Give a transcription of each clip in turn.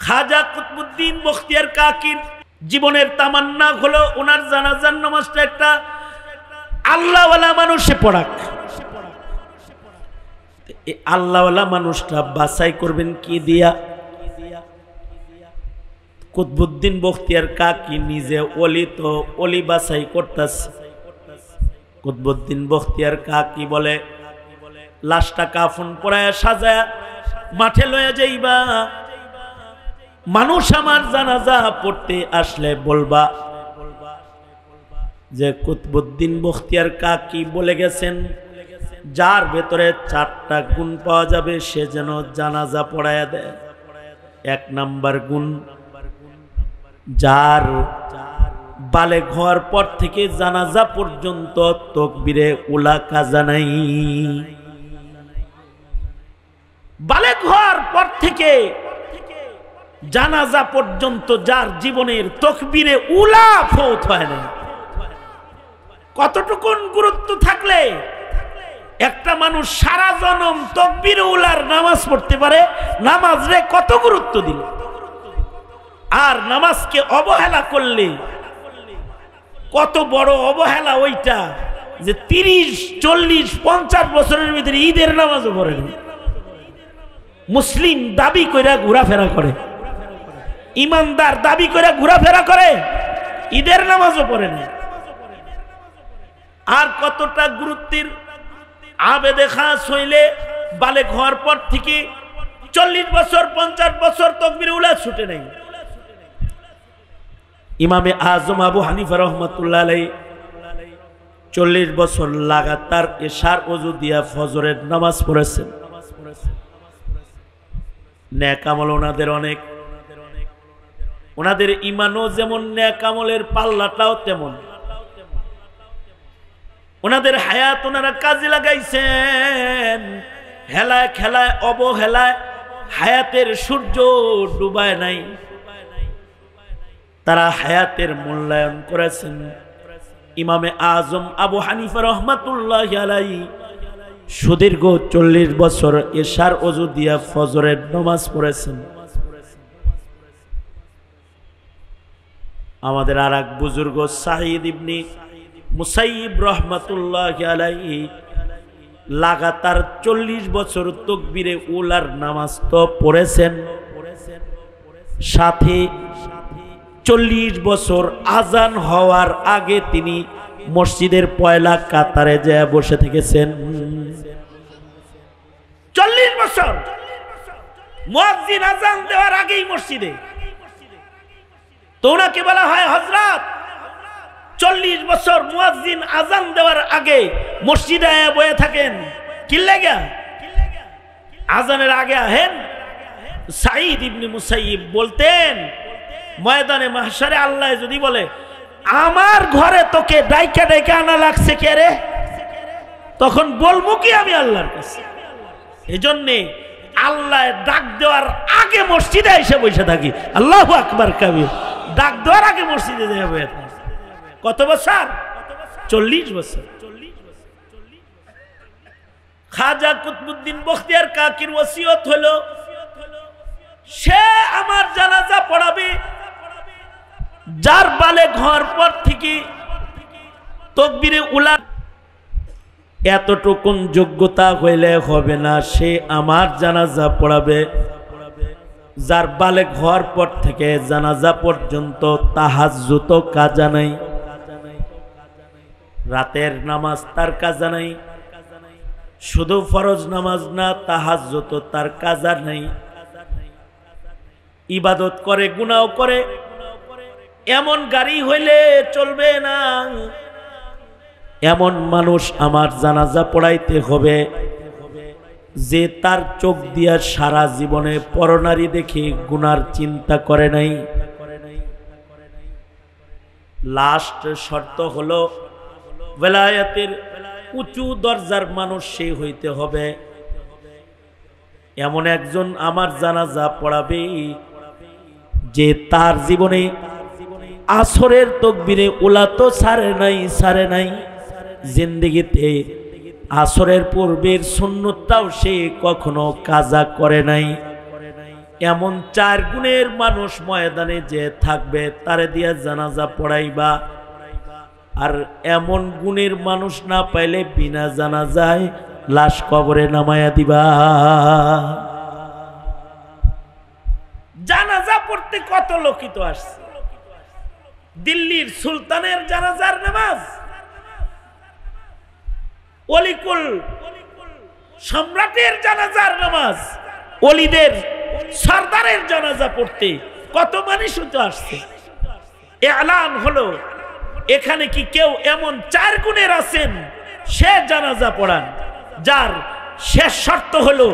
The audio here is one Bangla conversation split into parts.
খাজা কুতুবউদ্দিন বখতিয়ার কাকির জীবনের তামান্না হলো ওনার জানাজার নামাজটা একটা আল্লাহওয়ালা মানুষে পড়াক। আল্লাহওয়ালা মানুষটা বাছাই করবেন কি দিয়া? কুতুবউদ্দিন বখতিয়ার কাকি নিজে ওলি, তো ওলি বাছাই করতেছে। কুতুবউদ্দিন বখতিয়ার কাকি বলে, লাশটা কাফন পরায়া সাজায়া মাঠে লয়ে যাইবা, মানুষ আমার জানাজা পড়তে আসলে বলবা যে কুতুবউদ্দিন বখতিয়ার কাকি বলে গেছেন যার ভেতরে 4টা গুণ পাওয়া যাবে সে যেন জানাজা পড়ায়া দেয়। 1 নাম্বার গুণ, যার বালেগ হওয়ার পর থেকে জানাজা পর্যন্ত তাকবীরে উলা কাজা নাই। বালেগ হওয়ার পর থেকে জানাজা পর্যন্ত যার জীবনের তাকবীরে উলা ফৌত হয় না। কতটুকুন গুরুত্ব থাকলে একটা মানুষ সারা জনম তাকবীরে উলার নামাজ পড়তে পারে? নামাজ রে কত গুরুত্ব দিল। আর নামাজকে অবহেলা করলে কত বড় অবহেলা ওইটা যে 30, 40, 50 বছরের ভিতরে ঈদের নামাজও পড়ে না। মুসলিম দাবি করে ঘোরাফেরা করে, ইমানদার দাবি করে ঘোরাফেরা করে, ঈদের নামাজও পড়ে না। আর কতটা গুরুত্বের আবেদে খাস হইলে বালেগ হওয়ার পর থেকে 40 বছর 50 বছর তাকবীরে উলা ছুটে নাই। ইমামে আজম আবু হানিফা রহমাতুল্লাহ আলাইহি 40 বছর লাগাতার এশার ওযু দিয়া ফজরের নামাজ পড়েছেন। নেক আমল ওনাদের অনেক, ওনাদের ঈমানও যেমন, নেক আমলের পাল্লাটাও তেমন। ওনাদের হায়াত ওনারা কাজে লাগাইছেন, হেলায় খেলায় অবহেলায় হায়াতের সূর্য ডুবায় নাই। তারা হায়াতের মূল্যায়ন করেছেন। ইমামে আজম আবু হানিফা রহমাতুল্লাহি আলাইহি সুদীর্ঘ 40 বছর এশার ওযু দিয়া ফজরের নামাজ পড়েছেন। আমাদের আর এক বুজুর্গ সাঈদ ইবনে মুসাইয়িব রহমাতুল্লাহি আলাইহি লাগাতার 40 বছর তাকবীরে উলার নামাজ তো পড়েছেন, সাথে 40 বছর আজান হওয়ার আগে তিনি মসজিদের পয়লা কাতারে যায় বসে থেকেছেন। 40 বছর মুয়াজ্জিন আজান দেওয়ার আগেই মসজিদে। তো ওনাকে বলা হয় হযরত 40 বছর মুয়াজ্জিন আজান দেওয়ার আগে মসজিদে বসে থাকেন কি লাগা? আজানের আগে আহেন। সাঈদ ইবনে মুসাইয়িব বলতেন, ময়দানে মাহশারে আল্লাহ যদি বলে আমার ঘরে তোকে ডাইকা ডাইকা আনা লাগছে কে রে, তখন বলবো কি আমি আল্লাহর কাছে? এজন্যে আল্লাহ ডাক দেওয়ার আগে মসজিদে এসে বসে থাকি। আল্লাহু আকবার কাবীর। ডাক দেওয়ার আগে মসজিদে যায় বসে থাকি। কত বছর? 40 বছর। খাজা কুতুবউদ্দিন বখতিয়ার কাকির ওসিয়ত হলো সে আমার জানাজা পড়াবে যার বালেগ হওয়ার পর থেকে তাকবীরে উলা। এতটুকুন যোগ্যতা হইলে হবে না, সে আমার জানাজা পড়াবে যার বালেগ হওয়ার পর থেকে জানাজা পর্যন্ত তাহাজ্জুদ কাজা নাই, রাতের নামাজ তার কাজা নাই। শুধু ফরজ নামাজ না, তাহাজ্জুদ তার কাজা নাই। ইবাদত করে, গুনাহ করে, এমন গাড়ি হইলে চলবে না। এমন মানুষ আমার জানাজা পড়াইতে হবে যে তার চোখ দিয়া সারা জীবনে পরনারী দেখে গুনার চিন্তা করে নাই। লাস্ট শর্ত হলো বেলায়েতের উঁচু দরজার মানুষ সে হইতে হবে। এমন একজন আমার জানাজা পড়াবে যে তার জীবনে আসরের তাকবীরে উলা তো ছাড়ে নাই, জিন্দেগিতে আসরের পূর্বের সুন্নতটাও সে কখনো কাজা করে নাই। এমন 4 গুণের মানুষ ময়দানে যে থাকবে তারে দিয়া জানাজা পড়াইবা, আর এমন গুণের মানুষ না পাইলে বিনা জানাজায় লাশ কবরে নামায়া দিবা। জানাজা পড়তে কত লোকিত আসছে। দিল্লির সুলতানের জানাজার নামাজ, অলিকুল সম্রাটের জানাজার নামাজ, অলিদের সরদারের জানাজা পড়তে কত মানুষ তো আসছে। এলান হলো এখানে কি কেউ এমন 4 গুণের আছেন সে জানাজা পড়ান, যার শেষ শর্ত হলো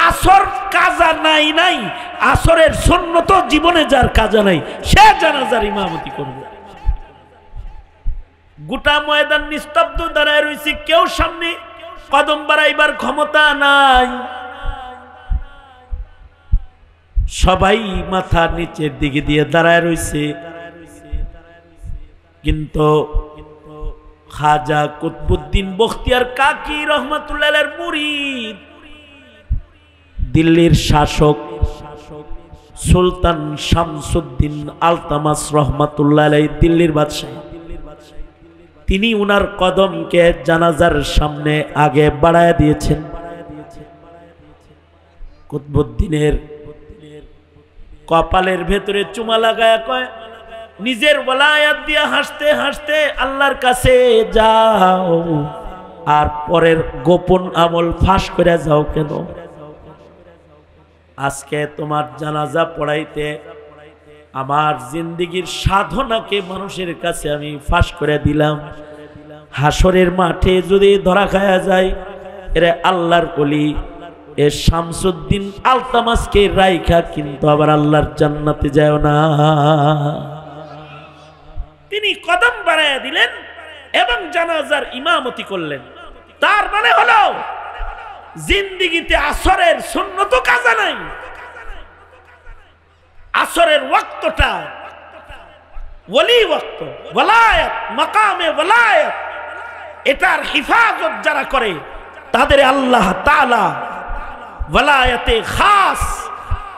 আসর কাজা নাই, আসরের সুন্নত জীবনে যার কাজা নাই সে জানাজার ইমামতি করবে। গোটা ময়দান নিস্তব্ধ দাঁড়ায় রয়েছে, কেউ সামনে কদম বাড়াইবার ক্ষমতা নাই, সবাই মাথা নিচের দিকে দিয়ে দাঁড়ায় রয়েছে। কিন্তু খাজা কুতবুদ্দিন বখতিয়ার কাকি রহমাতুল্লাহের মুরিদ, দিল্লির শাসক সুলতান শামসুদ্দিন আলতামাস রহমাতুল্লাহ আলাইহি, দিল্লির বাদশাহ, তিনি উনার কদমকে জানাজার সামনে আগে বাড়ায় দিয়েছেন। কুতবুদ্দিনের কপালের ভেতরে চুমা লাগায় কয়, নিজের ওলায়াত দিয়ে হাসতে হাসতে আল্লাহর কাছে যাও, আর পরের গোপন আমল ফাঁস করে যাও কেন? আজকে তোমার জানাজা পড়াইতে আমার জিন্দেগীর সাধনাকে মানুষের কাছে আমি ফাঁস করে দিলাম। হাসরের মাঠে যদি ধরা খায়া যায়, এরে আল্লাহর কলি এ শামসুদ্দিন আলতামাসকে রাইখা কিন্তু আবার আল্লাহর জান্নাতে যায় না। তিনি কদম বাড়াইয়া দিলেন এবং জানাজার ইমামতি করলেন। তার মানে হলো জিন্দেগিতে আসরের সুন্নত কাজা নাই, আসরের ওয়াক্তটা ওলি ওয়াক্ত, ওয়ালায়াত, মাকামে ওয়ালায়াত, এটার হিফাজত যারা করে তাদের আল্লাহ তাআলা ওয়ালায়াতে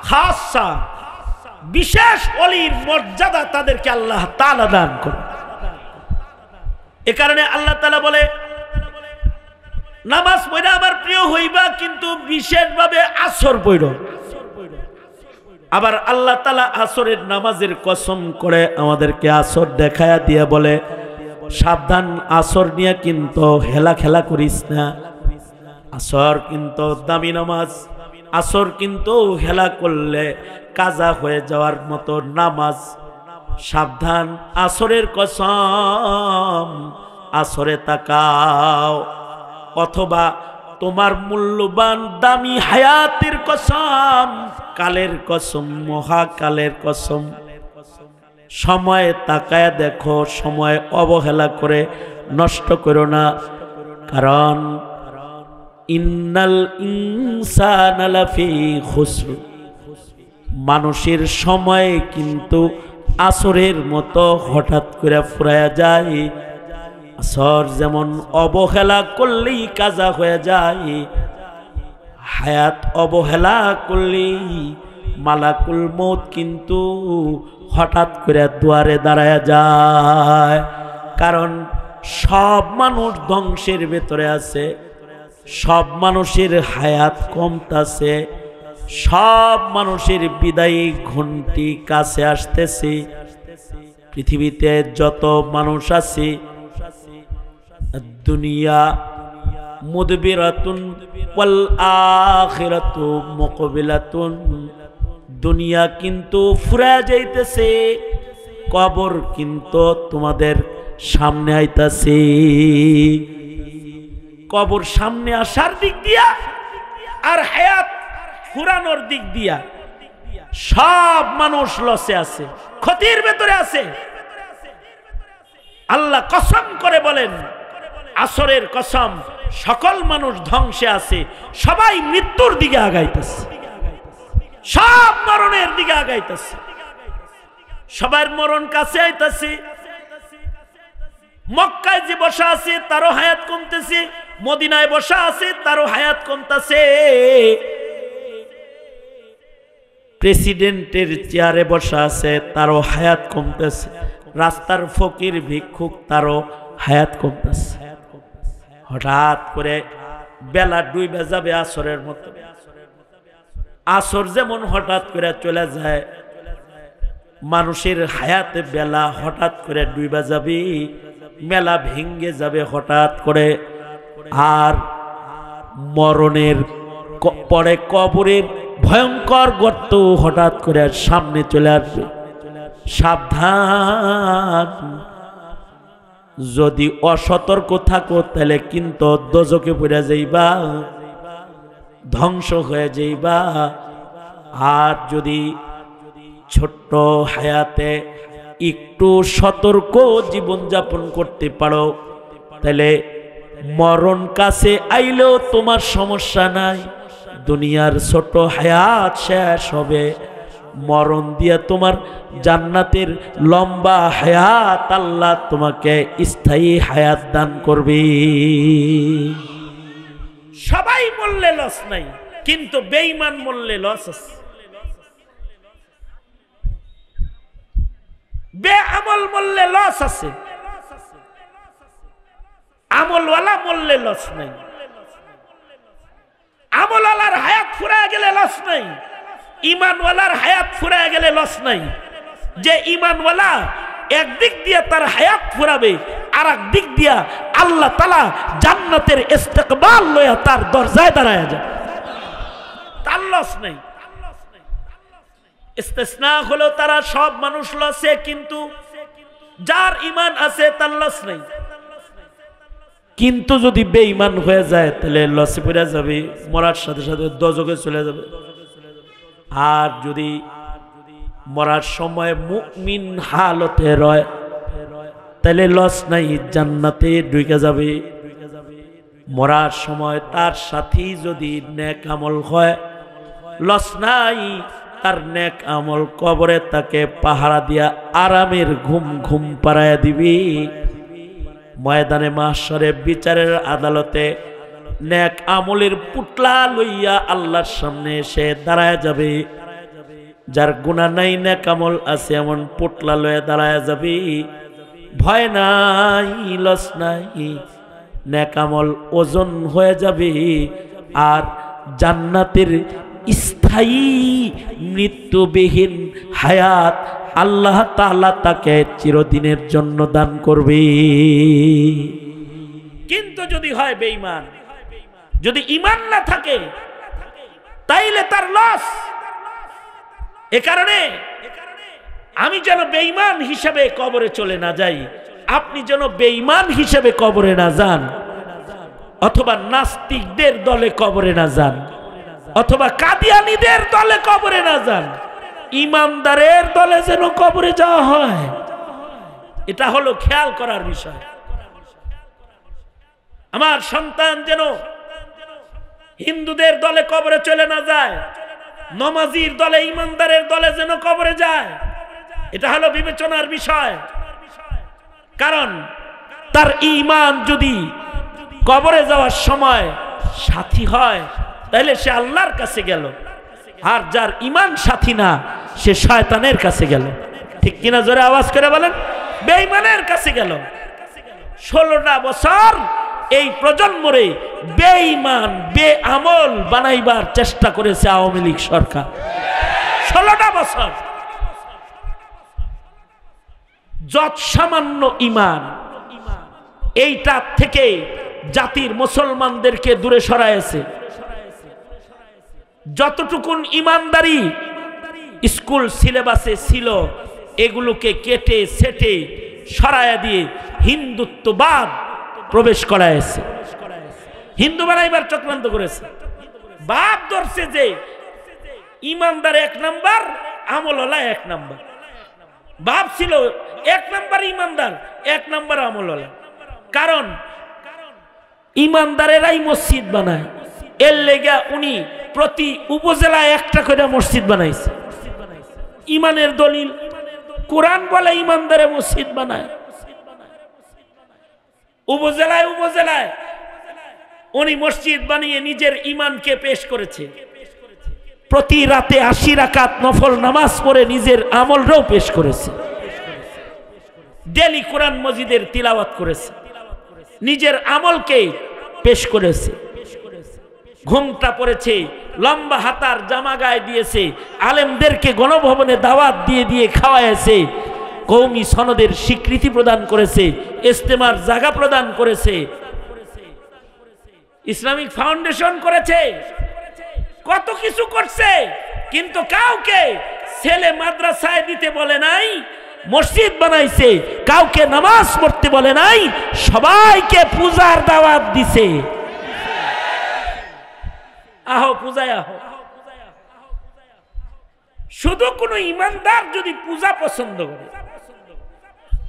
খাসা বিশেষ ওলির মর্যাদা তাদেরকে আল্লাহ তাআলা দান করে। এ কারণে আল্লাহ তাআলা বলে, নামাজ পড়া আমার প্রিয় হইবা, কিন্তু বিশেষভাবে আসর পড়ো। আবার আল্লাহ তাআলা আসরের নামাজের কসম করে আমাদেরকে আসর দেখায়া দিয়ে বলে, সাবধান, আসর নিয়ে কিন্তু হেলা খেলা করিস না। আসর কিন্তু দামি নামাজ, আসর কিন্তু হেলা করলে কাজা হয়ে যাওয়ার মতো নামাজ। সাবধান, আসরের কসম, আসরে তাকাও। অথবা তোমার মূল্যবান দামি হায়াতের কসম, কালের কসম, মহাকালের কসম, সময় তাকায় দেখো, সময় অবহেলা করে নষ্ট করো না। কারণ ইন্নাল ইনসানা লাফি খুসর, মানুষের সময় কিন্তু আসরের মতো হঠাৎ করে ফুরায়া যায়। আসর যেমন অবহেলা করলেই কাজা হয়ে যায়, হায়াত অবহেলা করলেই মালাকুল মউত কিন্তু হঠাৎ করে দুয়ারে দাঁড়ায় যায়। কারণ সব মানুষ ধ্বংসের ভেতরে আছে, সব মানুষের হায়াত কমতাছে, সব মানুষের বিদায়ী ঘন্টি কাছে আসতেছে। পৃথিবীতে যত মানুষ আছে, দুনিয়া মুদবিরাতুন ওয়াল আখিরাতু মুকবিলাতুন, দুনিয়া কিন্তু ফুরা যাইতেছে, কবর কিন্তু তোমাদের সামনে আইতাছে। কবর সামনে আসার দিক দিয়া আর হায়াত ফুরানোর দিক দিয়া সব মানুষ লসে আছে, ক্ষতির ভেতরে আছে। আল্লাহ কসম করে বলেন, আসরের কসম, সকল মানুষ ধ্বংসে আছে, সবাই মৃত্যুর দিকে আগাইতেছে, সব মরণের দিকে আগাইতেছে, সবার মরণ কাছে আইতেছে। মক্কায় যে বসা আছে তারও হায়াত কমতেছে, মদিনায় বসা আছে তারও হায়াত কমতেছে। প্রেসিডেন্টের চেয়ারে বসা আছে তারও হায়াত কমতেছে, রাস্তার ফকির ভিক্ষুক তারও হায়াত কমতেছে। হঠাৎ করে বেলা ডুবে যাবে আসরের মতো, আসর যেমন হঠাৎ করে চলে যায়, মানুষের হায়াতে বেলা হঠাৎ করে ডুবে যাবে, মেলা ভেঙ্গে যাবে হঠাৎ করে। আর মরণের পরে কবরের ভয়ঙ্কর গর্ত হঠাৎ করে সামনে চলে আসবে। সাবধান, যদি অসতর্ক থাকো তাহলে কিন্তু দোজকে পড়ে যাইবা, ধ্বংস হয়ে যাইবা। আর যদি ছোট্ট হায়াতে একটু সতর্ক জীবনযাপন করতে পারো তাহলে মরণ কাছে আইলেও তোমার সমস্যা নাই। দুনিয়ার ছোট হায়াত শেষ হবে, মরণ দিয়ে তোমার জান্নাতের লম্বা হায়াত আল্লাহ তোমাকে স্থায়ী হায়াত দান করবে। সবাই মরলে লস নাই, কিন্তু বেঈমান মরলে লস আছে। বেআমল মরলে লস আছে, আমলওয়ালা মরলে লস নাই। আমলওয়ালার হায়াত ফুরায় গেলে লস নাই, ইমানওয়ালার হায়াত ফুরায় গেলে লস নাই। যে ইমানওয়ালা একদিক দিয়ে তার হায়াত ফুরাবে, আর এক দিক দিয়া আল্লাহ তাআলা জান্নাতের ইস্তেকবাল লয়া তার দরজায় দাঁড়ায় যায়, তার লস নাই। ইস্তেসনা হলো তারা সব মানুষ লসে, কিন্তু যার ইমান আছে তার লস নাই। কিন্তু যদি বেঈমান হয়ে যায় তাহলে লসে পড়ে যাবে, মরার সাথে সাথে দোজখে চলে যাবে। আর যদি মরার সময় মুমিন হালতে রয় তাহলে লস নাই, জান্নাতে ঢুকে যাবে। মরার সময় তার সাথী যদি নেক আমল হয় লস নাই, তার নেক আমল কবরে তাকে পাহারা দিয়া আরামের ঘুম ঘুম পাড়ায় দিবি। ময়দানে মাহশরে বিচারের আদালতে নেক আমলের পুটলা লইয়া আল্লাহর সামনে এসে দাঁড়ায় যাবে। যার গুনাহ নাই নেক আমল আছে এমন পুটলা লইয়া দাঁড়ায় যাবে। ভয় নাই, লস নাই, নেক আমল ওজন হয়ে যাবে। আর জান্নাতের স্থায়ী মৃত্যুবিহীন হায়াত আল্লাহ তাআলা তাকে চিরদিনের জন্য দান করবে। কিন্তু যদি হয় বেঈমান, যদি ঈমান না থাকে তাইলে তার লস। এ কারণে আমি যেন বেঈমান হিসেবে কবরে চলে না যাই, আপনি যেন বেঈমান হিসেবে কবরে না যান, অথবা নাস্তিকদের দলে কবরে না যান, অথবা কাদিয়ানীদের দলে কবরে না যান। ইমানদারের দলে যেন কবরে যাওয়া হয়, এটা হলো খেয়াল করার বিষয়। আমার সন্তান যেন হিন্দুদের দলে কবরে চলে না যায়, নমাজির দলে ইমানদারের দলে যেন কবরে যায়, এটা হলো বিবেচনার বিষয়। কারণ তার ঈমান যদি কবরে যাওয়ার সময় সাথী হয় তাহলে সে আল্লাহর কাছে গেল, আর যার ঈমান সাথী না সে শয়তানের কাছে গেল। ঠিক কিনা? জোরে আওয়াজ করে বলেন। বেঈমানের কাছে গেল। 16টা বছর এই প্রজন্মরে বেঈমান বেআমল বানাইবার চেষ্টা করেছে আওয়ামী লীগ সরকার। 16টা বছর যত সামান্য ঈমান, এইটা থেকে জাতির মুসলমানদেরকে দূরে সরাইছে। যতটুকুন ঈমানদারি স্কুল সিলেবাসে ছিল এগুলোকে কেটে সেটে সরাইয়া দিয়ে হিন্দুত্ববাদ প্রবেশ করাইছে, হিন্দু বানাইবার চক্রান্ত করেছে। বাপ ধরছে যে ঈমানদার 1 নাম্বার, আমলওয়ালা 1 নাম্বার। বাপ ছিল 1 নাম্বার ঈমানদার, 1 নাম্বার আমলওয়ালা। কারণ ঈমানদারেরাই মসজিদ বানায়, এর লেগা উনি প্রতি উপজেলায় একটা করে মসজিদ বানাইছে। ঈমানের দলিল কোরআন বলে ঈমানদারে মসজিদ বানায়। উপজেলায় উপজেলায় উনি মসজিদ বানিয়ে নিজের ঈমানকে পেশ করেছে। প্রতি রাতে 80 রাকাত নফল নামাজ পড়ে নিজের আমলটাও পেশ করেছে, ডেলি কোরআন মজিদের তিলাওয়াত করেছে, নিজের আমলকে পেশ করেছে, ঘুমটা পড়েছে, লম্বা হাতার জামা গায়ে দিয়েছে, আলেমদেরকে গণভবনে দাওয়াত দিয়ে দিয়ে খাওয়াইছে, কওমি সনদের স্বীকৃতি প্রদান করেছে, ইজতেমার জায়গা প্রদান করেছে, ইসলামিক ফাউন্ডেশন করেছে, কত কিছু করছে। কিন্তু কাউকে ছেলে মাদ্রাসায় দিতে বলে নাই, মসজিদ বানাইছে, কাউকে নামাজ পড়তে বলে নাই, সবাইকে পূজার দাওয়াত দিছে। আহো পূজায় আহো। শুধু কোনো ইমানদার যদি পূজা পছন্দ করে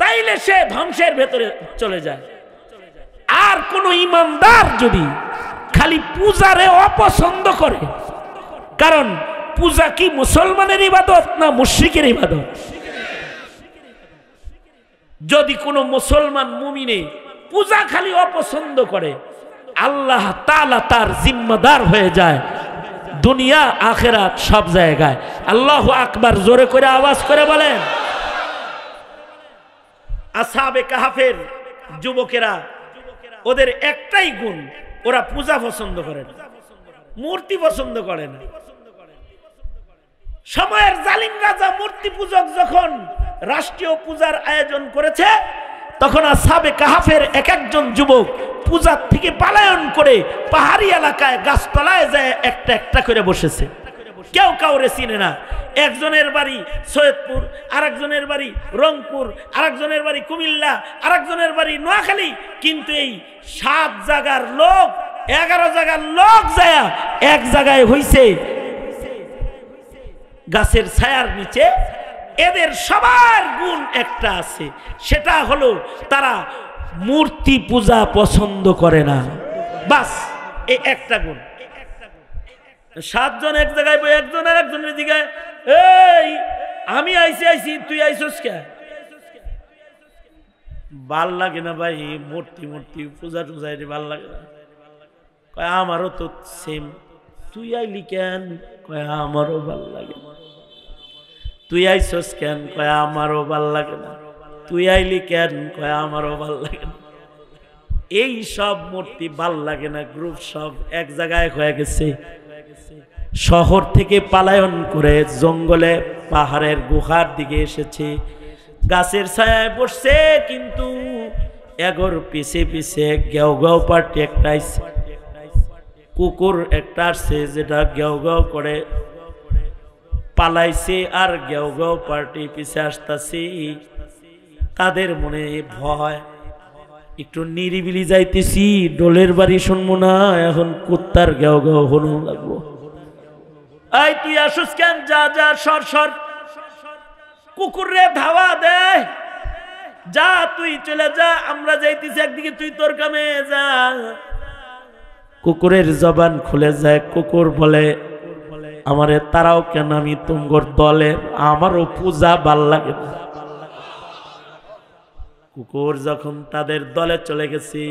তাইলে সে ধ্বংসের ভেতরে চলে যায়। আর কোন ইমানদার যদি খালি পূজারে অপছন্দ করে, কারণ পূজা কি মুসলমানের ইবাদত না মুশরিকের ইবাদত? যদি কোনো মুসলমান মুমিনে পূজা খালি অপছন্দ করে, আল্লাহ তাআলা তার জিম্মাদার হয়ে যায় দুনিয়া আখিরাত সব জায়গায়। আল্লাহু আকবার, জোরে করে আওয়াজ করে বলেন। আসহাবে কাহাফের যুবকেরা, ওদের একটাই গুণ, ওরা পূজা পছন্দ করে না, মূর্তি পছন্দ করে না। সময়ের জালিম রাজা মূর্তি পূজক যখন রাষ্ট্রীয় পূজার আয়োজন করেছে, তখন আসহাবে কাহাফের এক একজন যুবক পূজার থেকে পলায়ন করে পাহাড়ি এলাকায় গাছতলায় যায় একটা একটা করে বসেছে। কেউ কাউরে চিনে না। একজনের বাড়ি সৈয়দপুর, আরেকজনের বাড়ি রংপুর, আরেকজনের বাড়ি কুমিল্লা, আরেকজনের বাড়ি নোয়াখালী, কিন্তু এই 7 জায়গার লোক, 11 জায়গার লোক যায় এক জায়গায় হইছে গাছের ছায়ার নিচে। এদের সবার গুণ একটা আছে, সেটা হলো তারা মূর্তি পূজা পছন্দ করে না। বাস এই একটা গুণ। 7 জন এক জায়গায় বই, একজন আর একজনের দিকে, এই আমি আইছি, তুই আইছস কে? ভাল লাগে না ভাই, মূর্তি পূজা টুজাই ভাল লাগে না। কয় আমারও তো সেম। তুই আইলি কেন? কয় আমারও ভাল লাগে না। তুই আইছস কেন? কয় আমারও ভাল লাগে না। তুই আইলি কেন? কয় আমারও ভাল লাগে না। এই সব মূর্তি ভাল লাগে না, গ্রুপ সব এক জায়গায় হয়ে গেছে। শহর থেকে পালায়ন করে জঙ্গলে পাহাড়ের গুহার দিকে এসেছে, গাছের ছায়ায় বসছে, কিন্তু এগোর পিছে পিছে গেও গেও পার্টি একটা আইছে, কুকুর একটা আসছে যেটা গেও গেও করে পালাইছে, আর গেও গেও পার্টি পিছে আসতেছে। তাদের মনে ভয়, একটু নিরিবিলি যাইতেছি, ডোলের বাড়ি শুনবো না, এখন কুত্তার গেও গেও হনু লাগবো। এই তুই আসুস কেন? যা যা, সর সর। কুকুর রে ধাওয়া দেয়, যা তুই চলে যা, আমরা যাইতেছি একদিকে, তুই তোর কামে যা। কুকুরের জবান খুলে যায়। কুকুর বলে, আমারে তারাও কেন, আমি তুমগর দলের, আমারও পূজা ভাল লাগে না। কুকুর যখন তাদের দলে চলে গেছে,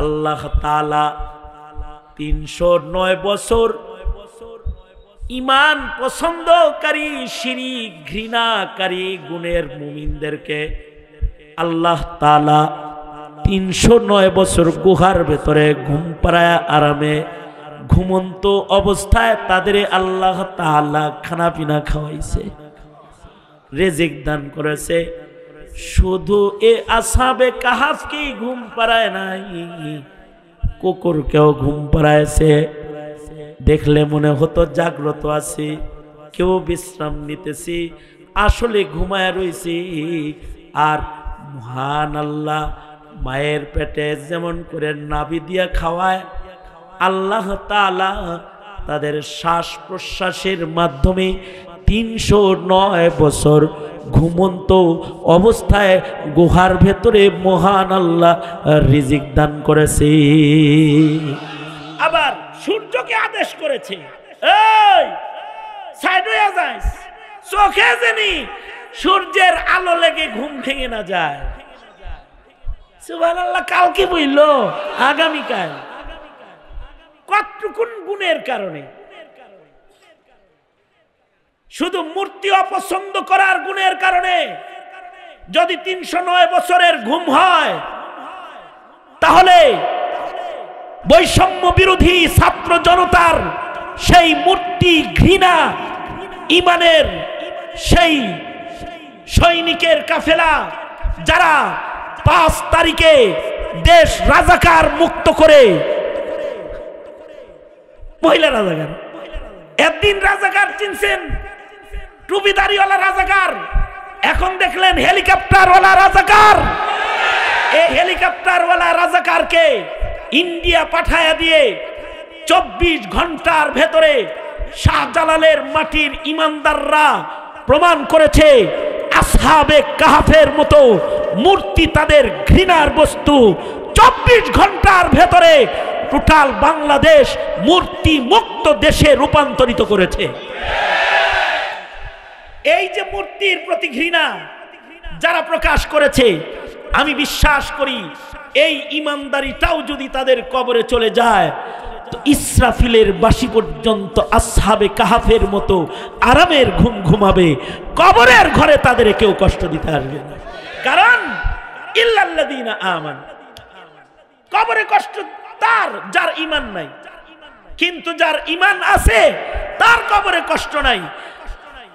আল্লাহ তাআলা 309 বছর ইমান পছন্দকারী, শিরক ঘৃণাকারী গুণের মুমিনদেরকে আল্লাহ তাআলা 309 বছর গুহার ভেতরে ঘুম পাড়ায় আরামে ঘুমন্ত অবস্থায় তাদের আল্লাহ তাআলা খানা পিনা খাওয়াইছে, রিজিক দান করেছে। শুধু এ আসহাবে কাহাফকেই ঘুম পাড়ায় নাই, কুকুরকেও ঘুম পাড়ায়ছে। দেখলে মনে হতো জাগ্রত আছি, কেউ বিশ্রাম নিতেছি, আসলে ঘুমায় রয়েছি। আর মহান আল্লাহ মায়ের পেটে যেমন করে নাভি দিয়া খাওয়ায়, আল্লাহ তাআলা তাদের শ্বাস প্রশ্বাসের মাধ্যমে 309 বছর ঘুমন্ত অবস্থায় গুহার ভেতরে মহান আল্লাহ রিজিক দান করেছে। আবার সূর্যকে আদেশ করেছে, এই সাইড হয়ে যাস, চোখে জানি সূর্যের আলো লেগে ঘুম ভেঙে না যায়। সুবহানাল্লাহ। কালকে বইল, আগামীকাল। কতটুকুন গুণের কারণে শুধু মূর্তি অপছন্দ করার গুণের কারণে যদি 309 বছরের ঘুম হয়, তাহলে বৈষম্য বিরোধী ছাত্র জনতার সেই মূর্তি ঘৃণা ইমানের সেই সৈনিকের কাফেলা যারা 5 তারিখে দেশ রাজাকার মুক্ত করে, মহিলা রাজাকার, একদিন রাজাকার চিনছেন টুপিদারিওয়ালা রাজাকার, এখন দেখলেন হেলিকপ্টারওয়ালা রাজাকার। এই হেলিকপ্টারওয়ালা রাজাকারকে ইন্ডিয়া পাঠায়া দিয়ে 24 ঘন্টার ভেতরে শাহজালালের মাটির ইমানদাররা প্রমাণ করেছে আসহাবে কাহাফের মতো মূর্তি তাদের ঘৃণার বস্তু। 24 ঘন্টার ভেতরে টোটাল বাংলাদেশ মূর্তি মুক্ত দেশে রূপান্তরিত করেছে। এই যে মূর্তির প্রতি ঘৃণা যারা প্রকাশ করেছে, আমি বিশ্বাস করি এই ইমানদারিটাও যদি তাদের কবরে চলে যায়, তো ইসরাফিলের বাঁশি পর্যন্ত আসহাবে কাহাফের মতো আরামের ঘুম ঘুমাবে, কবরের ঘরে তাদের কেউ কষ্ট দিতে আসবে না। কারণ ইল্লাল্লাযীনা আমানু, কবরে কষ্ট তার যার ঈমান নাই, কিন্তু যার ঈমান আছে তার কবরে কষ্ট নাই,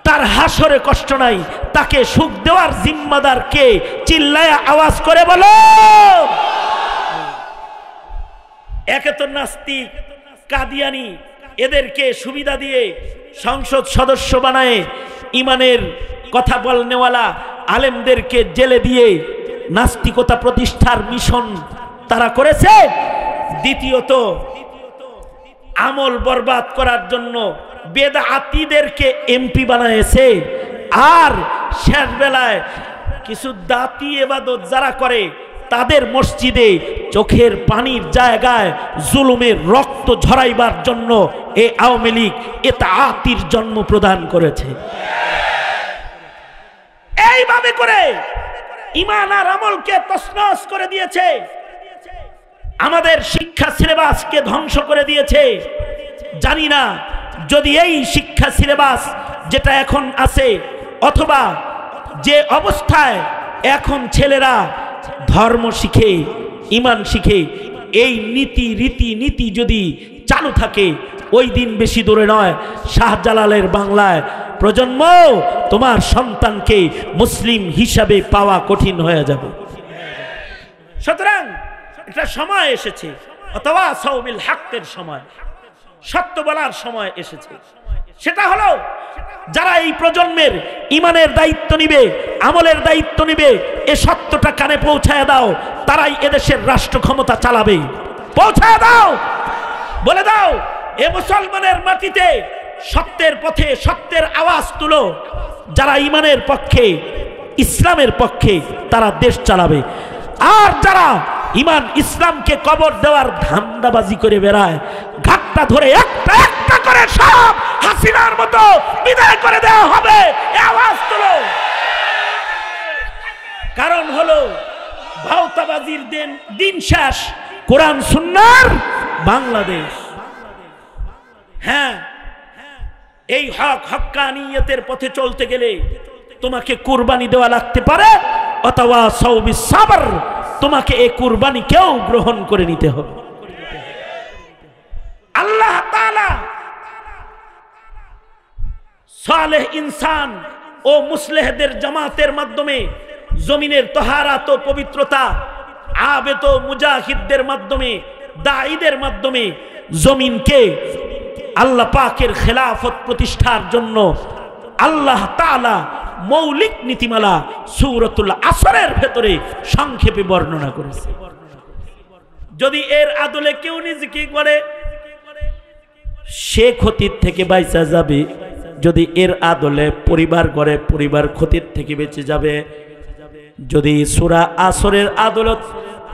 তার হাসরে কষ্ট নাই। তাকে সুখ দেওয়ার জিম্মাদার কে? চিল্লায়া আওয়াজ করে বলো। একে তো নাস্তিক, কাদিয়ানি, এদেরকে সুবিধা দিয়ে সংসদ সদস্য বানায়, ইমানের কথা বলনেওয়ালা আলেমদেরকে জেলে দিয়ে নাস্তিকতা প্রতিষ্ঠার মিশন তারা করেছে। দ্বিতীয়ত আমল বরবাদ করার জন্য বেদাতীদেরকে এমপি বানায়েছে। আর শেষ বেলায় কিছু দাতি ইবাদত যারা করে তাদের মসজিদে চোখের পানির জায়গায় জুলুমের রক্ত ঝরাইবার জন্য এই আওয়ামী লীগ ইতাআতির জন্ম প্রদান করেছে। এইভাবে করে ঈমান আর আমলকে তছনছ করে দিয়েছে, আমাদের শিক্ষা সিলেবাসকে ধ্বংস করে দিয়েছে। জানি না যদি এই শিক্ষা সিলেবাস যেটা এখন আছে, অথবা যে অবস্থায় এখন ছেলেরা ধর্ম শিখে, ঈমান শিখে, এই নীতি রীতি নীতি যদি চালু থাকে, ওই দিন বেশি দূরে নয়, শাহজালালের বাংলায় প্রজন্ম তোমার সন্তানকে মুসলিম হিসাবে পাওয়া কঠিন হয়ে যাবে। সুতরাং একটা সময় এসেছে, অথবা সাউবিল হকের সময়, সত্য বলার সময় এসেছে। সেটা হলো যারা এই প্রজন্মের ঈমানের দায়িত্ব নিবে, আমলের দায়িত্ব নিবে, এ সত্যটা কানে পৌঁছায় দাও, তারাই এদেশের রাষ্ট্র ক্ষমতা চালাবে। পৌঁছায় দাও, বলে দাও এ মুসলমানের মাটিতে সত্যের পথে সত্যের আওয়াজ তুলো। যারা ঈমানের পক্ষে, ইসলামের পক্ষে, তারা দেশ চালাবে। আর যারা ঈমান ইসলামকে কবর দেওয়ার ধান্দাবাজি করে বেড়ায়, ঘাটটা ধরে একটা একটা করে সব হাসিনার মতো বিদায় করে দেওয়া হবে, এই আওয়াজ তুলো। কারণ হলো ভাওতাবাজির দিন শেষ, কোরআন সুন্নাহর বাংলাদেশ। হ্যাঁ, এই হক হক্কানিয়তের পথে চলতে গেলে তোমাকে কুরবানি দেওয়া লাগতে পারে, অথবা সাউবিস সাবর, তোমাকে এই কুরবানি কেউ গ্রহণ করে নিতে হবে। আল্লাহ তাআলা সালেহ ইনসান ও মুসলিহদের জামাতের মাধ্যমে জমিনের তহারাত ও পবিত্রতা, আবেদ ও মুজাহিদদের মাধ্যমে, দাঈদের মাধ্যমে জমিনকে আল্লাহ পাকের খেলাফত প্রতিষ্ঠার জন্য আল্লাহ তাআলা মৌলিক নীতিমালা সূরাতুল আসরের ভেতরে সংক্ষেপে বর্ণনা করেছে। যদি এর আদলে কেউ নিজেকে করে, সে ক্ষতির থেকে বাইচা যাবে। যদি এর আদলে পরিবার করে, পরিবার ক্ষতির থেকে বেঁচে যাবে। যদি সূরা আসরের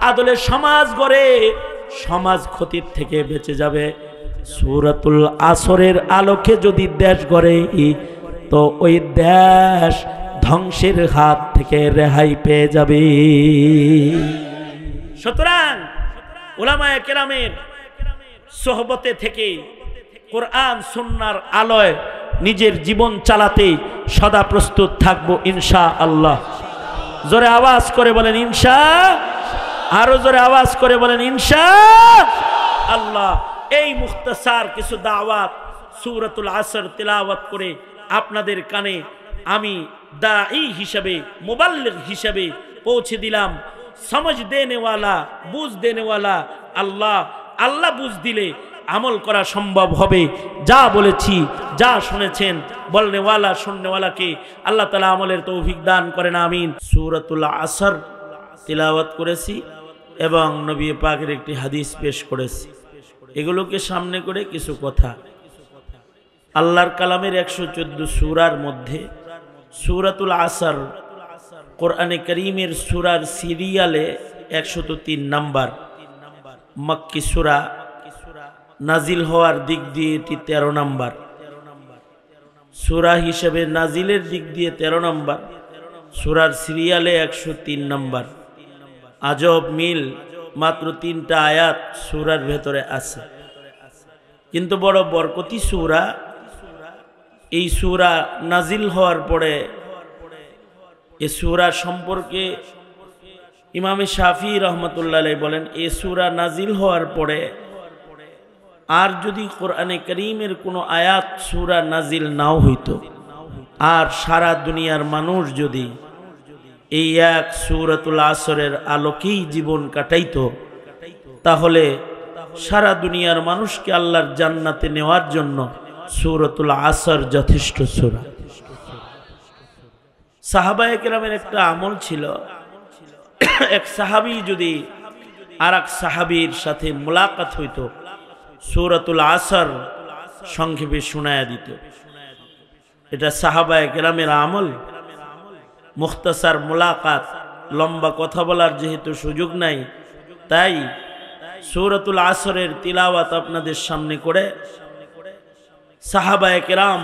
আদলে সমাজ গড়ে, সমাজ ক্ষতির থেকে বেঁচে যাবে। সূরাতুল আসরের আলোকে যদি দেশ গড়ে, তো ওই দেশ ধ্বংসের হাত থেকে রেহাই পেয়ে যাবে। সুতরাং উলামায়ে কেরামের সোহবতে থেকে কোরআন সুন্নাহর আলোয় নিজের জীবন চালাতে সদা প্রস্তুত থাকবো ইনশাআল্লাহ। জোরে আওয়াজ করে বলেন আরো জোরে আওয়াজ করে বলেন ইনশাআল্লাহ। এই মুখতাসার কিছু দাওয়াত সূরাতুল আসর তিলাওয়াত করে আপনাদের কানে আমি দাঈ হিসাবে, মুবাল্লিগ হিসাবে পৌঁছে দিলাম। समझ देने वाला, बुझ देने वाला আল্লাহ। আল্লাহ বুঝ দিলে আমল করা সম্ভব হবে। যা বলেছি, যা শুনেছেন, বলনেওয়ালা শুননেওয়ালাকে আল্লাহ তাআলা আমলের তৌফিক দান করেন, আমিন। সূরাতুল আসর তিলাওয়াত করেছি এবং নবী পাকের একটি হাদিস পেশ করেছি। এগুলোকে সামনে করে কিছু কথা। আল্লাহর কালামের 114 সূরার মধ্যে সূরাতুল আসর কোরআনে করিমের সূরার সিরিয়ালে 103 নাম্বার মক্কি সূরা, নাজিল হওয়ার দিক দিয়ে এটি 13 নাম্বার সূরা হিসেবে, নাজিলের দিক দিয়ে 13 নাম্বার, সূরার সিরিয়ালে 103 নাম্বার। আজব মিল, মাত্র 3টা আয়াত সূরার ভেতরে আছে, কিন্তু বড় বরকতি সূরা। এই সূরা নাজিল হওয়ার পরে এই সূরা সম্পর্কে ইমামে শাফি রহমতুল্লাহ আলাইহি বলেন, এই সূরা নাজিল হওয়ার পরে আর যদি কোরআনে কারীমের কোনো আয়াত সূরা নাজিল নাও হইতো, আর সারা দুনিয়ার মানুষ যদি এই এক সূরাতুল আসরের আলোকেই জীবন কাটাইতো, তাহলে সারা দুনিয়ার মানুষকে আল্লাহর জান্নাতে নেওয়ার জন্য সূরাতুল আসর যথেষ্ট সূরা। সাহাবায়ে কেরামের একটা আমল ছিল, এক সাহাবী যদি আর এক সাহাবীর সাথে মুলাকাত হইতো, সূরাতুল আসর সংক্ষেপে শোনায়া দিত। এটা সাহাবায়ে কেরামের আমল। মুখতাসার মুলাকাত, লম্বা কথা বলার যেহেতু সুযোগ নাই, তাই সূরাতুল আসরের তিলাওয়াত আপনাদের সামনে করে সাহাবায়ে কেরাম,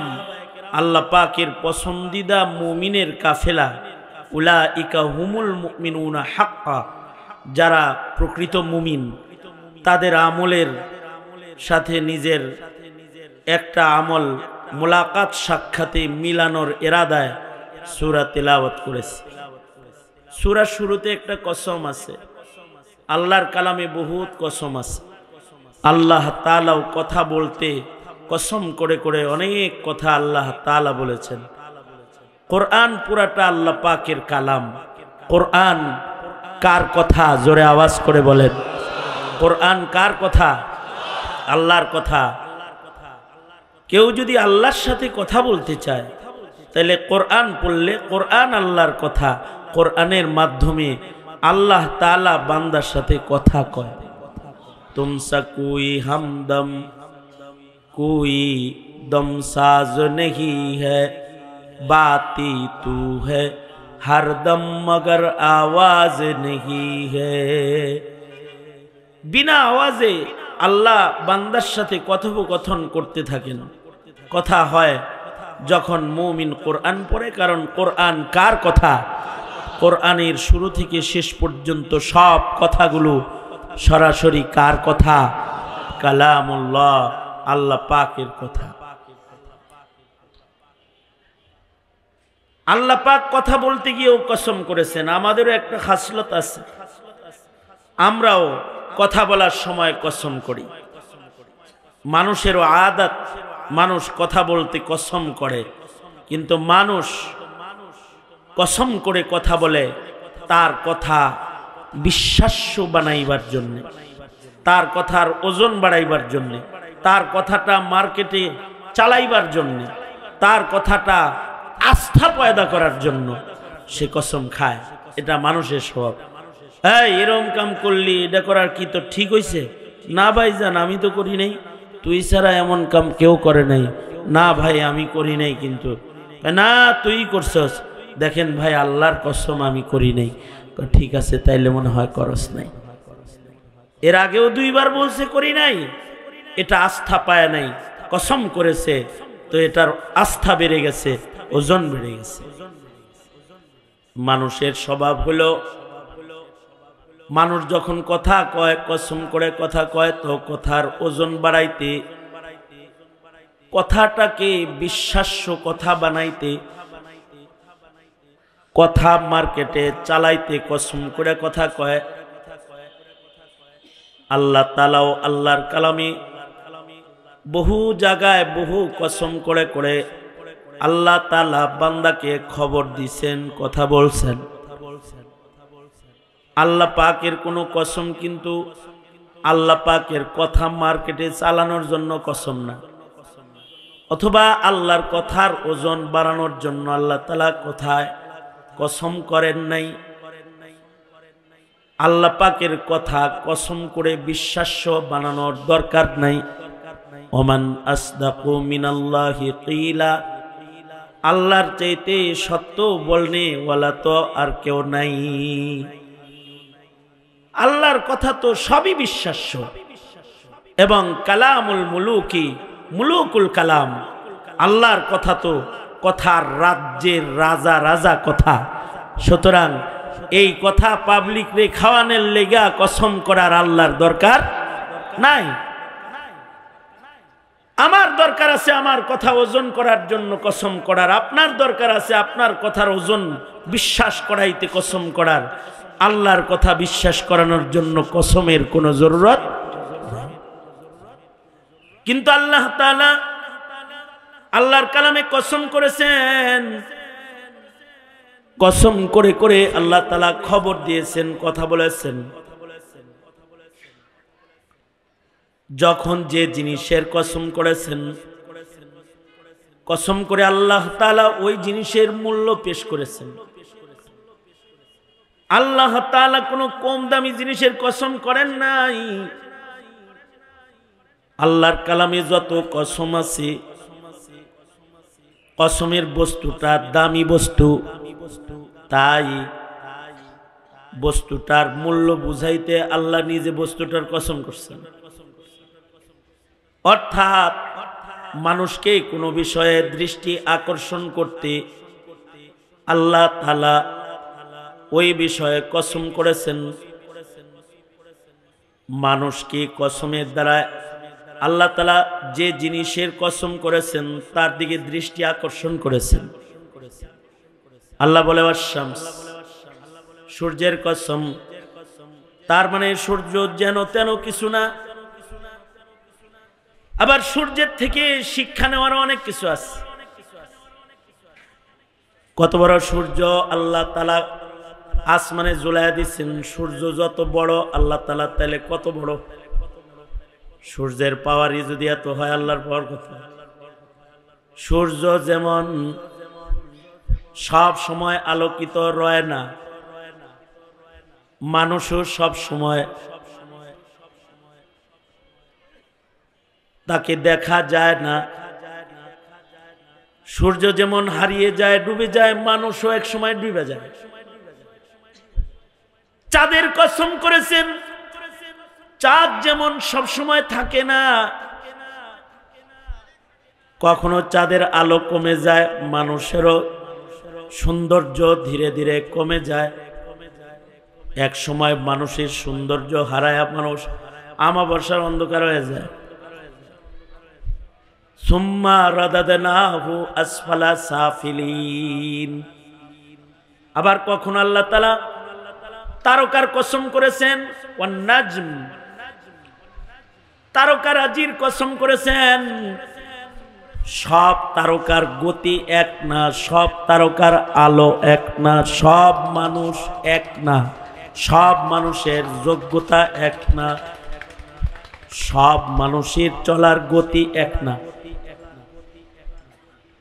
আল্লাহ পাকের পছন্দিদা মুমিনের কাফেলা, উলাইকা হুমুল মুমিনুনা হাক্কা, যারা প্রকৃত মুমিন, তাদের আমলের সাথে নিজের একটা আমল মুলাকাত সাক্ষাতে মিলানোর ইরাদায় সূরা তিলাওয়াত করেছে। সূরার শুরুতে একটা কসম আছে, আল্লাহর কালামে বহুত কসম আছে। আল্লাহ তাআলাও কথা বলতে কসম করে করে অনেক কথা আল্লাহ তাআলা বলেছেন। কোরআন পুরাটা আল্লাহ পাকের কালাম। কোরআন কার কথা? জোরে আওয়াজ করে বলেন, কোরআন কার কথা? আল্লাহর কথা। কেউ যদি আল্লাহর সাথে কথা বলতে চায়, তাহলে কোরআন পড়লে কোরআন আল্লাহর কথা, কোরআনের মাধ্যমে আল্লাহ তাআলা বান্দার সাথে কথা কয়। তুমসা কোই হামদম कोई दम साज नहीं है, बाती तू है हर दम मगर आवाज नहीं है। बिना आवाजे আল্লাহ বান্দার সাথে কথোপকথন করতে থাকেন। কথা হয় যখন মুমিন কোরআন পড়ে, কারণ কোরআন কার কথা? কোরআনের শুরু থেকে শেষ পর্যন্ত সব কথাগুলো সরাসরি কার কথা? কালামুল্লাহ, আল্লাহ পাকের কথা। আল্লাহ পাক কথা বলতে গিয়েও কসম করেছেন। আমাদেরও একটা খাসলত আছে, আমরাও কথা বলার সময় কসম করি। মানুষেরও আদত, মানুষ কথা বলতে কসম করে, কিন্তু মানুষ কসম করে কথা বলে তার কথা বিশ্বাস্য বানাইবার জন্য, তার কথার ওজন বাড়াইবার জন্য, তার কথাটা মার্কেটে চালাইবার জন্য, তার কথাটা আস্থা পয়দা করার জন্য সে কসম খায়। এটা মানুষের স্বভাব। এই এরকম কাম করলি, এটা করার কি তো ঠিক হইছে? না ভাই জান, আমি তো করি নাই। তুই ছাড়া এমন কাম কেউ করে নাই। না ভাই আমি করি নাই। কিন্তু না তুই করছস। দেখেন ভাই আল্লাহর কসম আমি করি নাই। ঠিক আছে, তাইলে মনে হয় করস নাই। এর আগেও 2 বার বলছে করি নাই, এটা আস্থা পায় নাই, কসম করেছে, তো এটার আস্থা বেড়ে গেছে, ওজন বেড়ে গেছে। মানুষের স্বভাব হলো, মানুষ যখন কথা কয়, কসম করে কথা কয়, তো কথার ওজন বাড়াইতে কথাটাকে বিশ্বাস্য কথা বানাইতে, কথা মার্কেটে চালাইতে কসম করে কথা কয়। আল্লাহ তাআলাও আল্লাহর কালামে বহু জায়গায় বহু কসম করে করে আল্লাহ তাআলা বান্দাকে খবর দিছেন, কথা বলছেন। আল্লাহ পাকের কোনো কসম কিন্তু আল্লাহ পাকের কথা মার্কেটে চালানোর জন্য কসম না, অথবা আল্লাহর কথার ওজন বাড়ানোর জন্য আল্লাহ তাআলা কথায় কসম করেন নাই। আল্লাহ পাকের কথা কসম করে বিশ্বাস্য বানানোর দরকার নাই। ওমান আসদাকু মিনাল্লাহি কিলা, আল্লাহর চাইতে সত্য বলনে ওয়ালা তো আর কেউ নাই। আল্লাহর কথা তো সবই বিশ্বাস্য, এবং কালামুল মুলুকি মুলুকুল কালাম, আল্লাহর কথা তো কথার রাজ্যের রাজা রাজা কথা। সুতরাং এই কথা পাবলিক রে খাওয়ানোর লেগা কসম করার আল্লাহর দরকার নাই। আমার দরকার আছে আমার কথা ওজন করার জন্য কসম করার, আপনার দরকার আছে আপনার কথার ওজন বিশ্বাস করাইতে কসম করার। আল্লাহর কথা বিশ্বাস করানোর জন্য কসমের কোনো জরুরত। কিন্তু আল্লাহ তাআলা আল্লাহর কালামে কসম করেছেন, কসম করে করে আল্লাহ তাআলা খবর দিয়েছেন, কথা বলেছেন। যখন যে জিনিসের কসম করেছেন, কসম করে আল্লাহ তাআলা ওই জিনিসের মূল্য পেশ করেছেন। আল্লাহ তাআলা কোনো কম দামি জিনিসের কসম করেন নাই। আল্লাহর কালামে যত কসম আছে, কসমের বস্তুটা দামি বস্তু, তাই বস্তুটার মূল্য বুঝাইতে আল্লাহ নিজে বস্তুটার কসম করছেন। অর্থাৎ মানুষকে কোনো বিষয়ে দৃষ্টি আকর্ষণ করতে আল্লাহ তাআলা ওই বিষয়ে কসম করেছেন। মানুষকে কসমের দ্বারা আল্লাহ তাআলা যে জিনিসের কসম করেছেন তার দিকে দৃষ্টি আকর্ষণ করেছেন। আল্লাহ বলে ওয়াশ-শামস, সূর্যের কসম। তার মানে সূর্য যেন তেন কিছু না। আবার সূর্যের থেকে শিক্ষা নেওয়ার অনেক কিছু আছে। কত বড় সূর্য আল্লাহ তাআলা আসমানে ঝুলাইয়া দিচ্ছেন। সূর্য যত বড় আল্লাহ তাআলা তাহলে কত বড়। সূর্যের পাওয়ারই যদি এত হয়, আল্লাহর পাওয়ার কত। সূর্য যেমন সব সময় আলোকিত রয় না, মানুষও সব সময় তাকে দেখা যায় না। সূর্য যেমন হারিয়ে যায়, ডুবে যায়, মানুষও এক সময় ডুবে যায়। চাঁদের কসম করেছেন, চাঁদ যেমন সব সময় থাকে না, কখনো চাঁদের আলো কমে যায়, মানুষেরও সৌন্দর্য ধীরে ধীরে কমে যায়। এক সময় মানুষের সৌন্দর্য হারায় মানুষ আমাবস্যার অন্ধকার হয়ে যায়। সুম্মা রাদাদনাহু আসফালা সাফিলিন। আবার কখনো আল্লাহ তাআলা তারকার কসম করেছেন, ওয়ান নাজম, তারকারাজির কসম করেছেন। সব তারকার গতি এক না, সব তারকার আলো এক না, সব মানুষ এক না, সব মানুষের যোগ্যতা এক না, সব মানুষের চলার গতি এক না।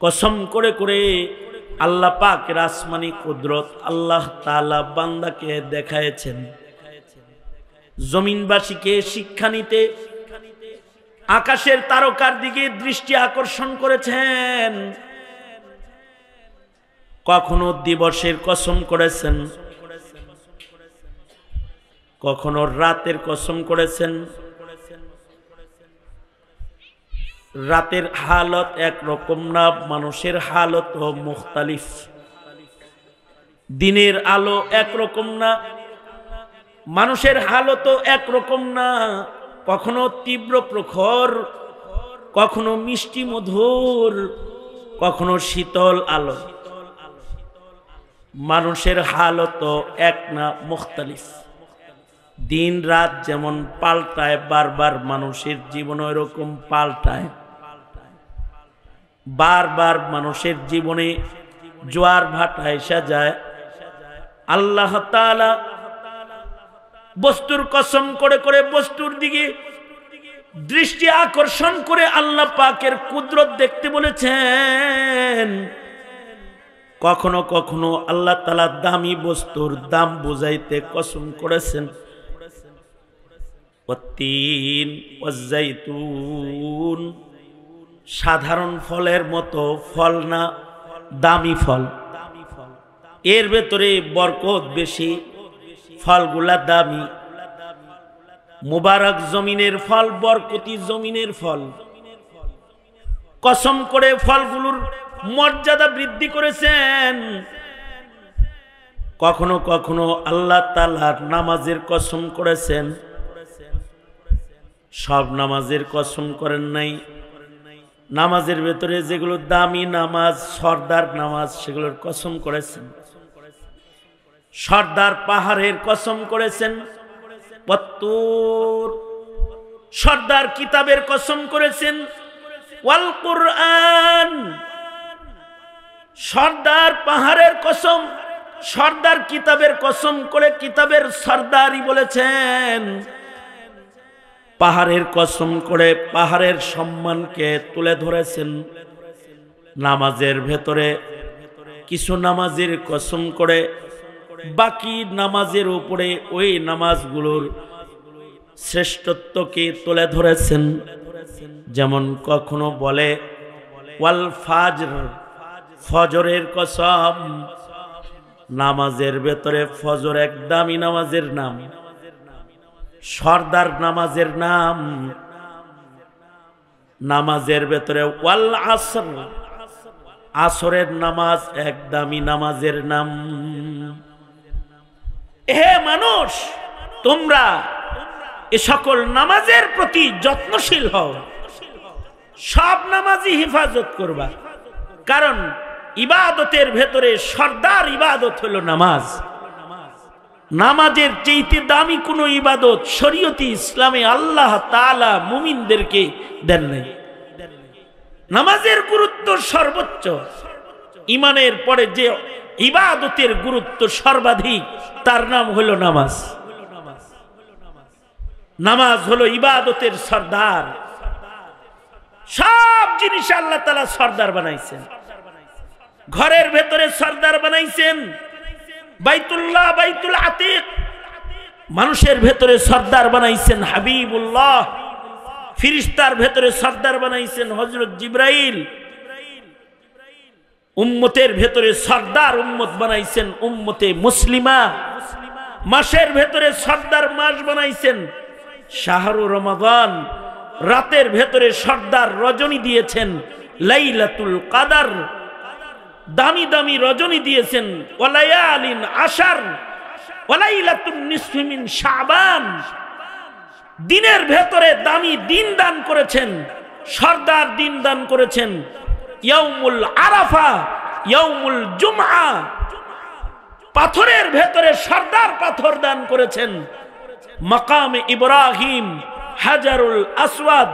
কসম করে করে আল্লাহ পাকের আসমানি কুদরত আল্লাহ তাআলা বান্দাকে দেখায়েছেন। জমিনবাসীকে শিক্ষা নিতে আকাশের তারকার দিকে দৃষ্টি আকর্ষণ করেছেন। কখনো দিবসের কসম করেছেন, কখনো রাতের কসম করেছেন। রাতের হালত একরকম না, মানুষের হালত মুখতালিফ। দিনের আলো একরকম না, মানুষের হালত একরকম না। কখনো তীব্র প্রখর, কখনো মিষ্টি মধুর, কখনো শীতল আলো। মানুষের হালত এক না, মুখতালিফ। দিন রাত যেমন পাল্টায়, বারবার মানুষের জীবন এরকম পাল্টায়। বারবার মানুষের জীবনে জোয়ার ভাটা এসে যায়। আল্লাহ তাআলা বস্তুর কসম করে করে বস্তুর দিকে দৃষ্টি আকর্ষণ করে আল্লাহ পাকের কুদরত দেখতে বলেছেন। কখনো কখনো আল্লাহ তাআলা দামি বস্তুর দাম বুঝাইতে কসম করেছেন। ওয়াত্তিন ওয়াজ্জাইতুন, সাধারণ ফলের মতো ফল না, দামি ফল। এর ভেতরে বরকত বেশি, ফলগুলা দামি। মুবারক জমিনের ফল, বরকতি জমিনের ফল। কসম করে ফলগুলোর মর্যাদা বৃদ্ধি করেছেন। কখনো কখনো আল্লাহ তাআলা নামাজের কসম করেছেন। সব নামাজের কসম করেন নাই। নামাজের ভেতরে যেগুলো দামি নামাজ, সর্দার নামাজ, সেগুলোর কসম করেছেন। সর্দার পাহাড়ের কসম করেছেন। পত্তুর, সর্দার কিতাবের কসম করেছেন। ওয়াল কুরআন, সর্দার পাহাড়ের কসম, সর্দার কিতাবের কসম করে কিতাবের সর্দারই বলেছেন। পাহাড়ের কসম করে পাহাড়ের সম্মানকে তুলে ধরেছেন। নামাজের ভেতরে কিছু নামাজের কসম করে বাকি নামাজের উপরে ওই নামাজগুলোর শ্রেষ্ঠত্বকে তুলে ধরেছেন। যেমন কখনো বলে ওয়াল ফাজর, ফজরের কসম। নামাজের ভেতরে ফজর এক দামি নামাজের নাম, সর্দার নামাজের নাম। নামাজের ভেতরে ওয়াল আসর, আসরের নামাজ এক দামি নামাজের নাম। হে মানুষ, তোমরা এ সকল নামাজের প্রতি যত্নশীল হও। সব নামাজই হেফাজত করবা, কারণ ইবাদতের ভেতরে সর্দার ইবাদত হলো নামাজ। নামাজের চেয়ে দামি কোনো ইবাদত শরীয়তে ইসলামে আল্লাহ তাআলা মুমিনদেরকে দেন নাই। নামাজের গুরুত্ব সর্বোচ্চ। ইমানের পরে যে ইবাদতের গুরুত্ব সর্বাধিক, তার নাম হলো নামাজ। নামাজ হলো ইবাদতের সর্দার। সব জিনিস আল্লাহ তাআলা সর্দার বানাইছেন। ঘরের ভেতরে সর্দার বানাইছেন বাইতুল্লাহ, বাইতুল আতিক। মানুষের ভেতরে সর্দার বানাইছেন হাবিবুল্লাহ। ফিরিস্তার ভেতরে সর্দার বানাইছেন হযরত জিবরাইল। উম্মতের ভেতরে সর্দার উম্মত বানাইছেন উম্মতে মুসলিমা। মাসের ভেতরে সর্দার মাস বানাইছেন শাহরু রমাদান। রাতের ভেতরে সর্দার রজনী দিয়েছেন লাইলাতুল কাদর। দামি দামি রজনী দিয়েছেন ওয়ালায়ালিন আশার, ওয়ালাইলাতুন নিসফি মিন শাবান। দিনের ভেতরে দামি দিন দান করেছেন, সর্দার দিন দান করেছেন ইয়াউমুল আরাফা, ইয়াউমুল জুমআ। পাথরের ভেতরে সর্দার পাথর দান করেছেন মাকামে ইব্রাহিম, হাজারুল আসওয়াদ।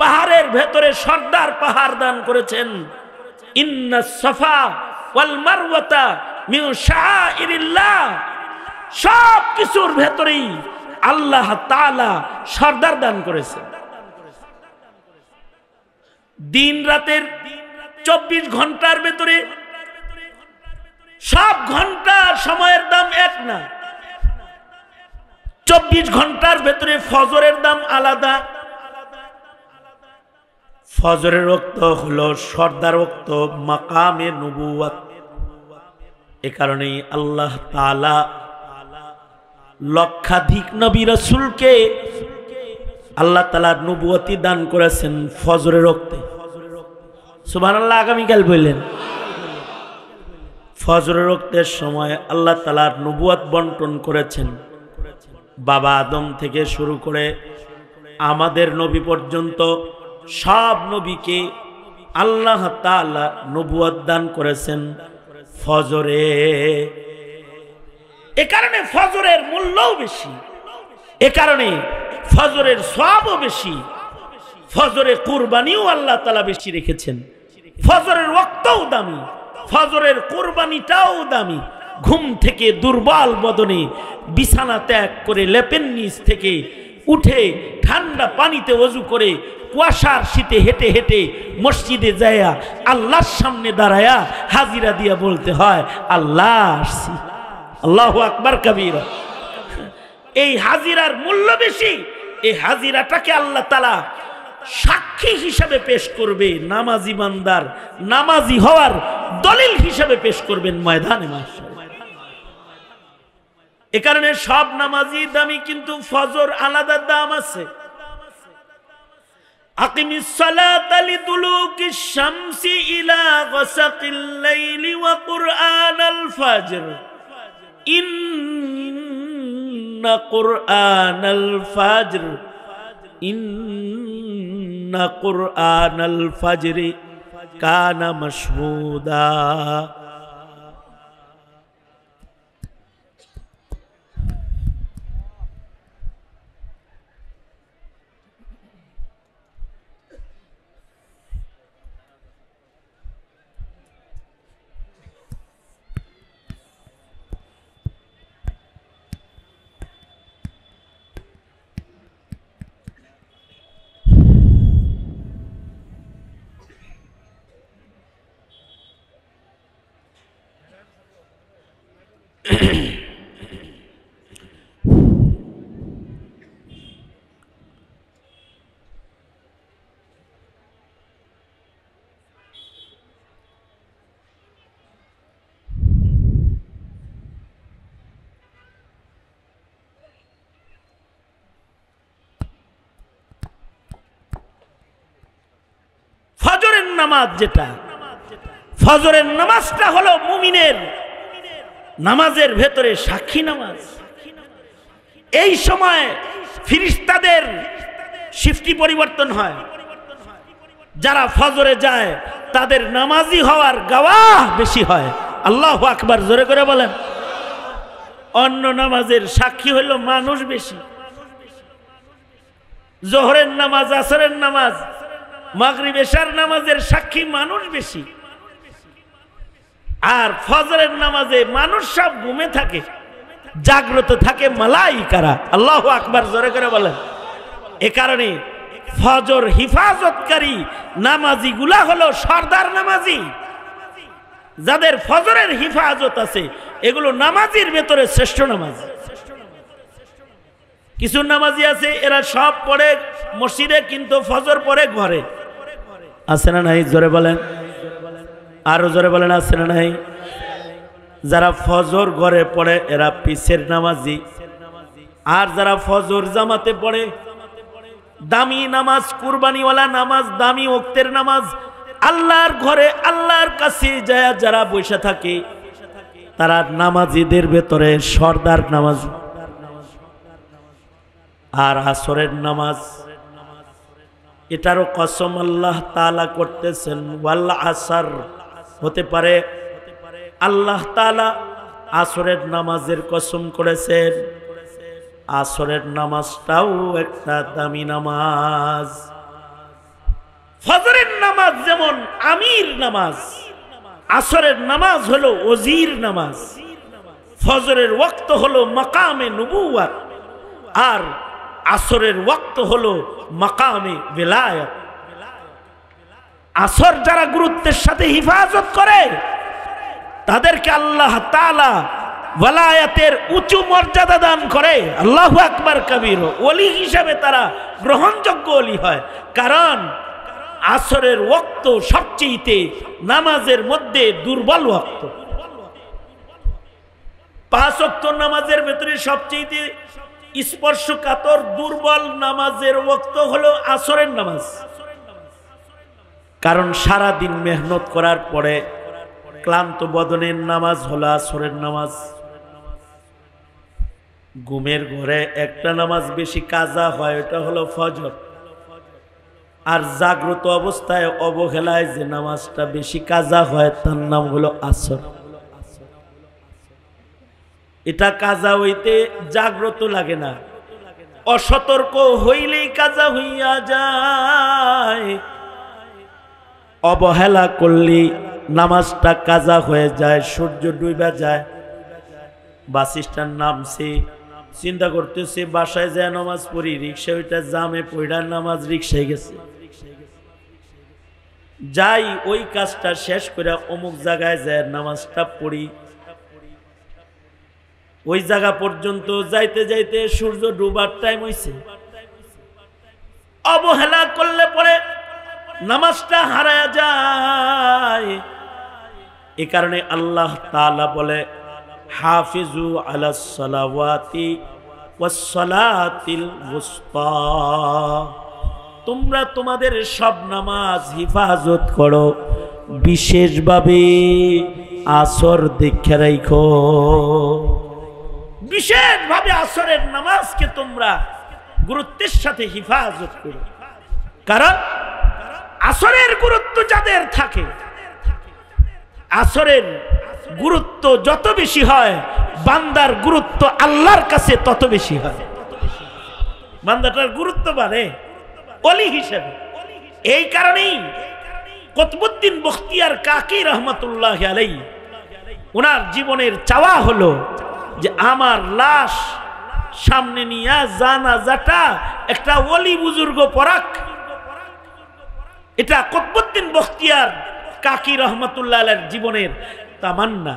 পাহাড়ের ভেতরে সর্দার পাহাড় দান করেছেন। ইন্নাস সাফা ওয়াল মারওয়াতা মিন শাআইরিল্লাহ। সব কিছুর ভেতরেই আল্লাহ তাআলা সর্দার দান করেছেন। দিন রাতের 24 ঘন্টার ভেতরে সব ঘন্টা সময়ের দাম এক না। 24 ঘন্টার ভেতরে ফজরের দাম আলাদা। ফজরের ওয়াক্ত হলো সর্দার ওয়াক্ত, মাকামে নবুয়ত। এ কারণেই আল্লাহ তাআলা লক্ষাধিক নবী রাসূলকে আল্লাহ তাআলা নবুয়তি দান করেছেন ফজরের ওয়াক্তে। সুবহানাল্লাহ। আগামীকাল বললেন ফজরের ওয়াক্তের সময় আল্লাহ তাআলা নবুয়ত বন্টন করেছেন। বাবা আদম থেকে শুরু করে আমাদের নবী পর্যন্ত সব নবীকে আল্লাহ তাআলা নবুয়ত দান করেছেন ফজরে। এ কারণে ফজরের মূল্যও বেশি, এ কারণে ফজরের সওয়াবও বেশি, ফজরে কুরবানিও আল্লাহ তাআলা বেশি রেখেছেন। ফজরের ওয়াক্তও দামি, ফজরের কুরবানিটাও দামি। ঘুম থেকে দুর্বল বদনে বিছানা ত্যাগ করে লেপের নিচ থেকে উঠে ঠান্ডা পানিতে ওযু করে কুয়াশার শীতে হেঁটে হেঁটে মসজিদে যায়া আল্লাহর সামনে দাঁড়ায়া হাজিরা দিয়া বলতে হয় আল্লাহ আসছি, আল্লাহু আকবার কবীরা। এই হাজিরার মূল্য বেশি। এই হাজিরাটাকে আল্লাহ তাআলা সাক্ষী হিসাবে পেশ করবে, নামাজি বান্দার নামাজি হওয়ার দলিল হিসাবে পেশ করবেন ময়দানে মাহশার। এ কারণে সব নামাজি দামি, কিন্তু ফজর আলাদা দাম আছে। আকিমিস সালাতা লিদুলুকিশ শামসি ইলা গাসাকিল লাইলি ওয়া কুরআনাল ফাজর ইন্না কুরআনাল ফাজর ইন্না কুরআনাল ফাজরি কানা মাশহুদা। ফজরের নামাজ যেটা, ফজরের নামাজটা হলো মুমিনের নামাজের ভেতরে সাক্ষী নামাজ। এই সময় ফেরেশতাদের শিফটি পরিবর্তন হয়। যারা ফজরে যায় তাদের নামাজি হওয়ার গাওয়াহ বেশি হয়। আল্লাহু আকবার, জোরে করে বলেন। অন্য নামাজের সাক্ষী হলো মানুষ বেশি। জোহরের নামাজ, আসরের নামাজ, মাগরিব এশার নামাজের সাক্ষী মানুষ বেশি। আর ফজরের নামাজে মানুষ সব ঘুমে থাকে, জাগ্রত থাকে মালাইকারা। আল্লাহু আকবার, জোরে করে বলেন। এ কারণে ফজর হিফাজতকারী নামাজিগুলা হলো সরদার নামাজি। যাদের ফজরের হিফাজত আছে এগুলো নামাজির ভেতরে শ্রেষ্ঠ নামাজ। কিছু নামাজি আছে এরা সব পড়ে মসজিদে, কিন্তু ফজর পড়ে ঘরে। আছে না নাই? জোরে বলেন, আরো জোরে বলেন, আছে না নাই? যারা ফজর ঘরে পড়ে এরা পিছের নামাজি। আর যারা ফজর জামাতে পড়ে, দামি নামাজ, কুরবানিওয়ালা নামাজ, দামি ওক্তের নামাজ, আল্লাহর ঘরে আল্লাহর কাছে যায় যারা বসে থাকে, তারা নামাজিদের ভেতরে সরদার নামাজ। আর আসরের নামাজ, এটারও কসম আল্লাহ তাআলা করতেছেন, ওয়াল আসর। হতে পারে আল্লাহ তাআলা আসরের নামাজের কসম করেছেন। আসরের নামাজটাও একটা দামি নামাজ। ফজরের নামাজ যেমন আমির নামাজ, আসরের নামাজ হলো ওজির নামাজ। ফজরের ওয়াক্ত হলো মাকামে নবুওয়াত, আর আসরের ওয়াক্ত হলো মাকামে বেলায়াত। আসর যারা গুরুত্বের সাথে হিফাজত করে তাদেরকে আল্লাহ তাআলা ওয়ালায়াতের উঁচু মর্যাদা দান করে। আল্লাহু আকবার কবীর। ওলি হিসাবে তারা গ্রহণযোগ্য ওলি হয়, কারণ আসরের ওয়াক্ত সবচেয়ে নামাজের মধ্যে দুর্বল ওয়াক্ত। 5 ওয়াক্ত নামাজের ভেতরে সবচেয়ে স্পর্শকাতর দুর্বল নামাজের ওয়াক্ত হলো আসরের নামাজ। কারণ সারা দিন মেহনত করার পরে ক্লান্ত বদনের নামাজ হলো আসরের নামাজ। ঘুমের ঘরে একটা নামাজ বেশি কাজা হয়, এটা হলো ফজর। আর জাগ্রত অবস্থায় অবহেলায় যে নামাজটা বেশি কাজা হয় তার নাম হলো আসর। এটা কাজা হইতে জাগ্রত লাগে না, অসতর্ক হইলেই কাজা হইয়া যায়। অবহেলা করলে নামাজটা কাজা হয়ে যায়, সূর্য ডুবে যায়। বাস স্ট্যান্ড নামছে, চিন্তা করতেছে বাসায় যায় নামাজ পড়ি, রিক্সা ওইটা জামে পড়া নামাজ রিক্সায় গেছে, যাই ওই কাজটা শেষ করে অমুক জায়গায় যায় নামাজটা পড়ি। ওই জায়গা পর্যন্ত যাইতে যাইতে সূর্য ডুবার টাইম হইছে। অবহেলা করলে পরে নামাজটা হারায় যায়। এ কারণে আল্লাহ তাআলা বলে হাফিজু আলাস সালাওয়াতি ওয়াস সালাতিল ওয়াসতা, তোমরা তোমাদের সব নামাজ হিফাজত করো, বিশেষভাবে আসর দেখে রাখো। বিশেষভাবে আসরের নামাজকে তোমরা গুরুত্বের সাথে হিফাজত করো, কারণ আসরের গুরুত্ব যাদের থাকে, আসরের গুরুত্ব যত বেশি হয় বান্দার গুরুত্ব আল্লাহর কাছে তত বেশি হয়। বান্দাটার গুরুত্ব বাড়ে ওলি হিসেবে। এই কারণেই কুতবুদ্দিন বখতিয়ার কাকি রহমতুল্লাহ আলাইহি ওনার জীবনের চাওয়া হলো যে আমার লাশ সামনে নিয়ে জানাজাটা একটা ওলি বুজুর্গ পড়াক। এটা কুতবুদ্দিন বখতিয়ার কাকি রহমতুল্লাহ আলাইহির জীবনের তামান্না।